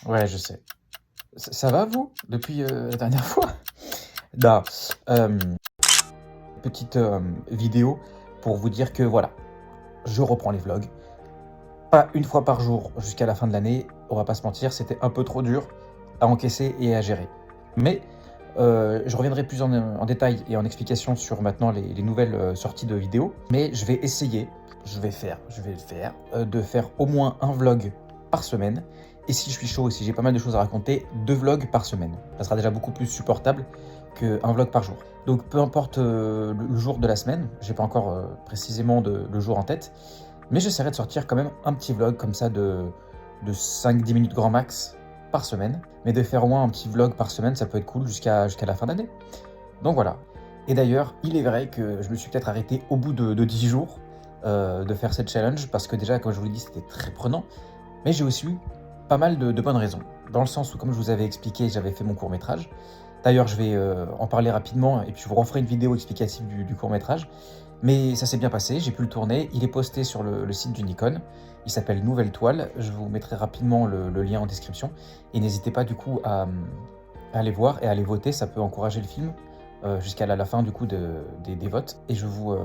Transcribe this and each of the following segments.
Ouais, je sais. Ça va vous, depuis, la dernière fois? Non, petite, vidéo pour vous dire que voilà, je reprends les vlogs. Pas une fois par jour jusqu'à la fin de l'année, on va pas se mentir, c'était un peu trop dur à encaisser et à gérer. Mais, je reviendrai plus en détail et en explication sur maintenant les nouvelles, sorties de vidéos. Mais je vais essayer, je vais le faire, de faire au moins un vlog par semaine et si je suis chaud et si j'ai pas mal de choses à raconter, 2 vlogs par semaine. Ça sera déjà beaucoup plus supportable qu'un vlog par jour. Donc peu importe, le jour de la semaine, j'ai pas encore, précisément le jour en tête, mais j'essaierai de sortir quand même un petit vlog comme ça de 5-10 minutes grand max par semaine. Mais de faire au moins un petit vlog par semaine, ça peut être cool jusqu'à la fin d'année. Donc voilà. Et d'ailleurs, il est vrai que je me suis peut-être arrêté au bout de 10 jours de faire cette challenge, parce que déjà, comme je vous l'ai dit, c'était très prenant. Mais j'ai aussi eu pas mal de bonnes raisons. Dans le sens où, comme je vous avais expliqué, j'avais fait mon court-métrage. D'ailleurs, je vais en parler rapidement et puis je vous referai une vidéo explicative du court-métrage. Mais ça s'est bien passé, j'ai pu le tourner, il est posté sur le site du Nikon, il s'appelle Nouvelle Toile, je vous mettrai rapidement le lien en description, et n'hésitez pas du coup à aller voir et à aller voter, ça peut encourager le film jusqu'à la fin du coup des votes, et je vous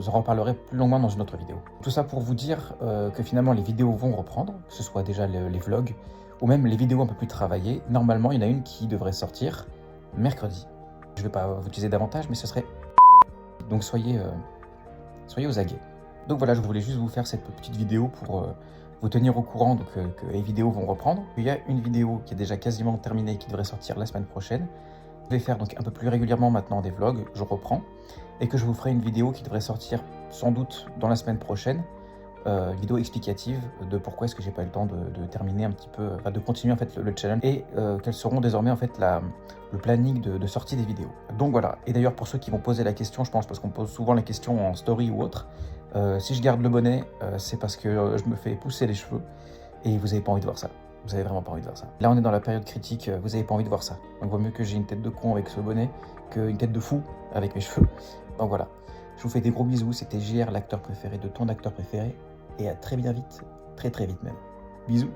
en reparlerai plus longuement dans une autre vidéo. Tout ça pour vous dire que finalement les vidéos vont reprendre, que ce soit déjà les vlogs, ou même les vidéos un peu plus travaillées. Normalement, il y en a une qui devrait sortir mercredi. Je ne vais pas vous utiliser davantage, mais ce serait... Donc soyez aux aguets. Donc voilà, je voulais juste vous faire cette petite vidéo pour vous tenir au courant que les vidéos vont reprendre. Il y a une vidéo qui est déjà quasiment terminée qui devrait sortir la semaine prochaine. Je vais faire donc un peu plus régulièrement maintenant des vlogs, je reprends, et que je vous ferai une vidéo qui devrait sortir sans doute dans la semaine prochaine, vidéo explicative de pourquoi est-ce que j'ai pas eu le temps de terminer un petit peu, enfin de continuer en fait le challenge, et quels seront désormais en fait le planning de sortie des vidéos. Donc voilà, et d'ailleurs pour ceux qui vont poser la question, je pense, parce qu'on pose souvent la question en story ou autre, si je garde le bonnet, c'est parce que je me fais pousser les cheveux, et vous avez pas envie de voir ça. Vous avez vraiment pas envie de voir ça. Là, on est dans la période critique, vous avez pas envie de voir ça. Donc, vaut mieux que j'ai une tête de con avec ce bonnet qu'une tête de fou avec mes cheveux. Donc voilà. Je vous fais des gros bisous. C'était JR, l'acteur préféré de ton acteur préféré. Et à très bien vite. Très très vite même. Bisous.